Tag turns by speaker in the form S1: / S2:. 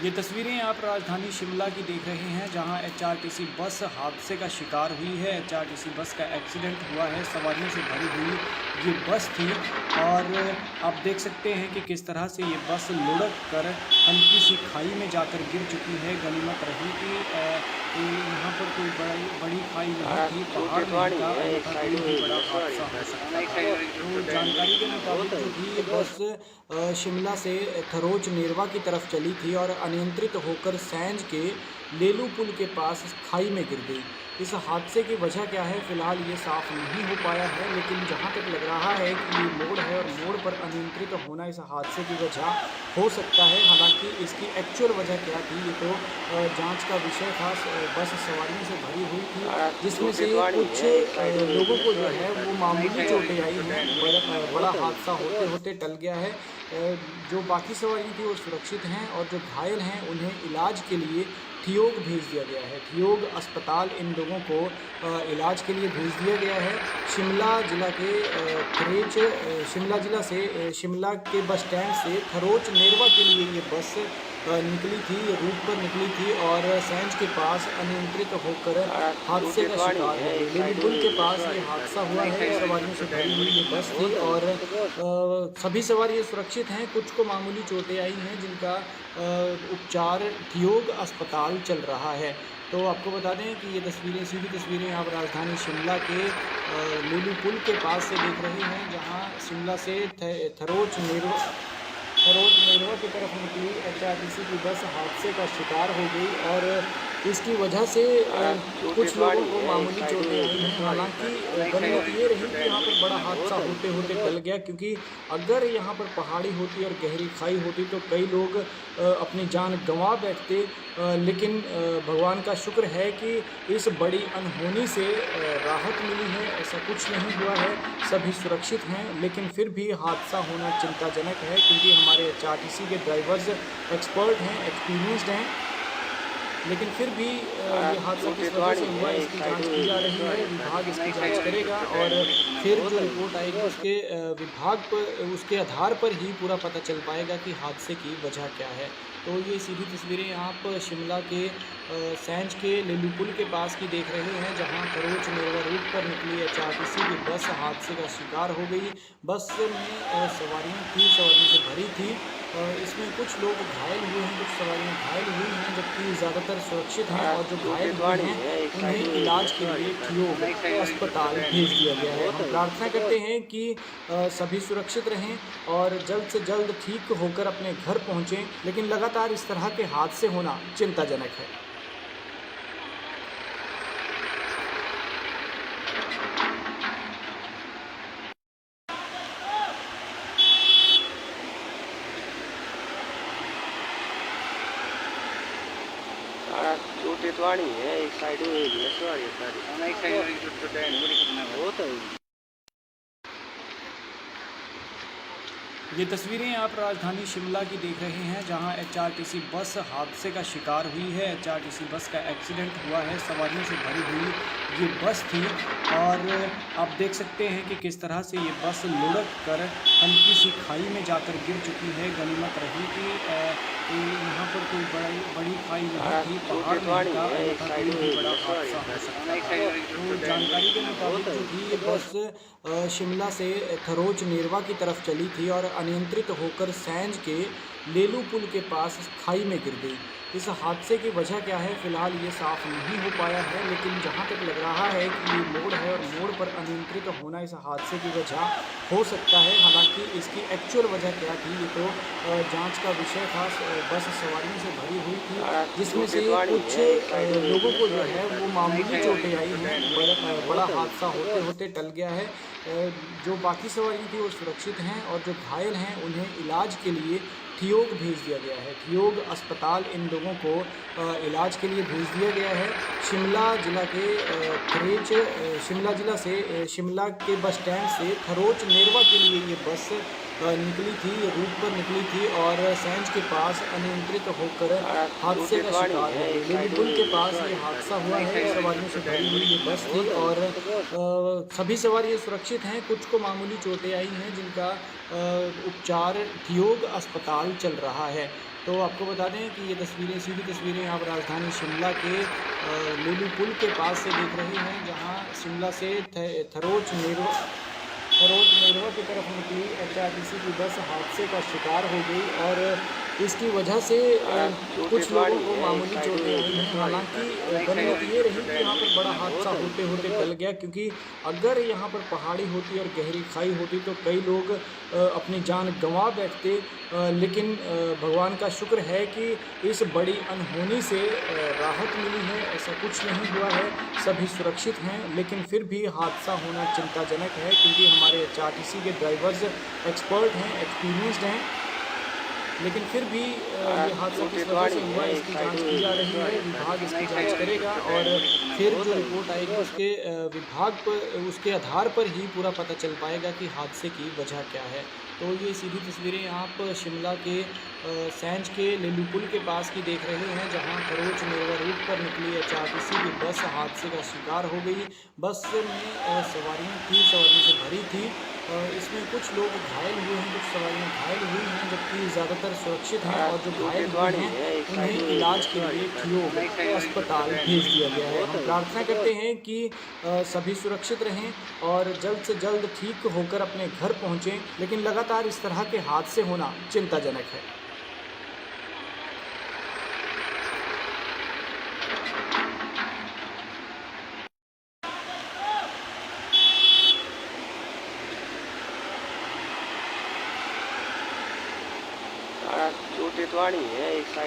S1: ये तस्वीरें आप राजधानी शिमला की देख रहे हैं, जहां एचआरटीसी बस हादसे का शिकार हुई है। एचआरटीसी बस का एक्सीडेंट हुआ है। सवारियों से भरी हुई ये बस थी और आप देख सकते हैं कि किस तरह से ये बस लुढ़क कर हल्की सी खाई में जाकर गिर चुकी है। गनीमत रही कि यहाँ पर कोई बड़ी खाई नहीं थी, पहाड़ नहीं था, अन्यथा कोई भी बड़ा हादसा हो सकता था। तो जानकारी के मुताबिक जो थी ये बस शिमला से थरोच नेरवा की तरफ चली थी और अनियंत्रित होकर सैंज के लेलू पुल के पास खाई में गिर गई। इस हादसे की वजह क्या है फिलहाल ये साफ नहीं हो पाया है, लेकिन जहां तक लग रहा है कि ये मोड़ है और मोड़ पर अनियंत्रित होना इस हादसे की वजह हो सकता है। हालांकि इसकी एक्चुअल वजह क्या थी ये तो जांच का विषय था। बस सवारियों से भरी हुई थी, जिसमें से कुछ लोगों को जो है वो मामूली चोटें आई हैं। बड़ा हादसा होते होते टल गया है। जो बाकी सवारी थी वो सुरक्षित हैं और जो घायल हैं उन्हें इलाज के लिए ठियोग भेज दिया गया है। ठियोग अस्पताल इन लोगों को इलाज के लिए भेज दिया गया है। शिमला जिला के शिमला जिला से शिमला के बस स्टैंड से थरोच नेरवा के लिए ये बस निकली थी, रूट पर निकली थी और सैंज के पास अनियंत्रित होकर हादसे का शिकार हो गई। लेडी पुल के पास ये हादसा हुआ है। सवारियों से भरी हुई ये बस थी और सभी सवारी सुरक्षित हैं। कुछ को मामूली चोटें आई हैं जिनका उपचार ठियोग अस्पताल चल रहा है। तो आपको बता दें कि ये सीधी तस्वीरें आप राजधानी शिमला के लेलू पुल के पास से देख रहे हैं, जहां शिमला से थरोच नेरवा की तरफ निकली एचआरटीसी की बस हादसे का शिकार हो गई और इसकी वजह से कुछ लोगों को मामूली चोटें आई हैं। हालांकि गनीमत ये रही कि यहाँ पर बड़ा हादसा होते होते टल गया, क्योंकि अगर यहाँ पर पहाड़ी होती और गहरी खाई होती तो कई लोग अपनी जान गंवा बैठते। लेकिन भगवान का शुक्र है कि इस बड़ी अनहोनी से राहत मिली है। ऐसा कुछ नहीं हुआ है, सभी सुरक्षित हैं। लेकिन फिर भी हादसा होना चिंताजनक है, क्योंकि हमारे एचआरटीसी के ड्राइवर्स एक्सपर्ट हैं, एक्सपीरियंस्ड हैं। लेकिन फिर भी ये हादसा किस वजह से हुआ इसकी जांच की जा रही है। विभाग इसकी जांच करेगा और फिर जो रिपोर्ट आएगी उसके विभाग पर उसके आधार पर ही पूरा पता चल पाएगा कि हादसे की वजह क्या है। तो ये सीधी तस्वीरें आप शिमला के सैंज के लेलू पुल के पास की देख रहे हैं, जहां थरोच नेरवा रूट पर निकली एचआरटीसी की बस हादसे का शिकार हो गई। बस में सवारियों से भरी थी। इसमें कुछ लोग घायल हुए हैं, कुछ सवारियाँ घायल हुई हैं, जबकि ज़्यादातर सुरक्षित हैं और जो घायल हुए हैं उन्हें इलाज के लिए ठियोग अस्पताल भेज दिया गया है। हम प्रार्थना करते हैं कि सभी सुरक्षित रहें और जल्द से जल्द ठीक होकर अपने घर पहुँचें। लेकिन लगातार इस तरह के हादसे होना चिंताजनक है।
S2: सारा चोटे तो आनी है, एक साइड में सवारी सारी एक साइड वो तो
S1: ये तस्वीरें आप राजधानी शिमला की देख रहे हैं, जहां एचआरटीसी बस हादसे का शिकार हुई है। एचआरटीसी बस का एक्सीडेंट हुआ है। सवारियों से भरी हुई ये बस थी और आप देख सकते हैं कि किस तरह से ये बस लुढ़क कर हल्की सी खाई में जाकर गिर चुकी है। गनीमत रही कि यहाँ पर कोई बड़ी खाई नहीं थी, पहाड़ नहीं था, अन्यथा कोई भी बड़ा हादसा हो सकता था। तो जानकारी के मुताबिक जो थी ये बस शिमला से थरोच नेरवा की तरफ चली थी और अनियंत्रित होकर सैंज के लेलू पुल के पास खाई में गिर गई। इस हादसे की वजह क्या है फिलहाल ये साफ नहीं हो पाया है, लेकिन जहां तक लग रहा है कि ये मोड़ है और मोड़ पर अनियंत्रित होना इस हादसे की वजह हो सकता है। हालांकि इसकी एक्चुअल वजह क्या थी ये तो जांच का विषय था। बस सवारियों से भरी हुई थी, जिसमें से कुछ लोगों को जो है वो मामूली चोटें आई हैं। बड़ा हादसा होते होते टल गया है। जो बाकी सवारी थी वो सुरक्षित हैं और जो घायल हैं उन्हें इलाज के लिए ठियोग भेज दिया गया है। ठियोग अस्पताल इन लोगों को इलाज के लिए भेज दिया गया है। शिमला जिला से शिमला के बस स्टैंड से थरोच नेरवा के लिए ये बस निकली थी, रूट पर निकली थी और सेंज के पास अनियंत्रित होकर हादसे का शिकार हो गई। लेवी पुल के पास ये हादसा हुआ है। सवारियों से भरी हुई ये बस थी और सभी सवारी सुरक्षित हैं। कुछ को मामूली चोटें आई हैं जिनका उपचार ठियोग अस्पताल चल रहा है। तो आपको बता दें कि ये तस्वीरें, सीधी तस्वीरें आप राजधानी शिमला के लेवी पुल के पास से देख रहे हैं, जहां शिमला से थरोट नेरवा की तरफ निकली एचआरटीसी की बस हादसे का शिकार हो गई और इसकी वजह से कुछ लोगों को मामूली चोटें आई हैं। हालांकि गनीमत ये रही कि यहाँ पर बड़ा हादसा होते होते टल गया, क्योंकि अगर यहाँ पर पहाड़ी होती और गहरी खाई होती तो कई लोग अपनी जान गंवा बैठते। लेकिन भगवान का शुक्र है कि इस बड़ी अनहोनी से राहत मिली है। ऐसा कुछ नहीं हुआ है, सभी सुरक्षित हैं। लेकिन फिर भी हादसा होना चिंताजनक है, क्योंकि हमारे एचआरटीसी के ड्राइवर्स एक्सपर्ट हैं, एक्सपीरियंस्ड हैं। लेकिन फिर भी ये हादसा किस वजह से हुआ, इसकी जांच की जा रही है। विभाग इसकी जांच करेगा और फिर जो रिपोर्ट आएगी उसके विभाग पर, उसके आधार पर ही पूरा पता चल पाएगा कि हादसे की वजह क्या है। तो ये सीधी तस्वीरें आप शिमला के सेंज के लेवी पुल के पास की देख रहे हैं, जहां खरोच नेरवा रूट पर निकली एचआरटीसी की बस हादसे का शिकार हो गई। बस में सवारियों से भरी थी। इसमें कुछ लोग घायल हुए हैं, कुछ सवारियां घायल हुई हैं, जबकि ज़्यादातर सुरक्षित हैं और जो घायल हुए हैं उन्हें इलाज के लिए ठियोग अस्पताल भेज दिया गया है। हम प्रार्थना करते हैं कि सभी सुरक्षित रहें और जल्द से जल्द ठीक होकर अपने घर पहुँचें। लेकिन लगातार इस तरह के हादसे होना चिंताजनक है।
S2: चोटें तो आनी है एक साइड।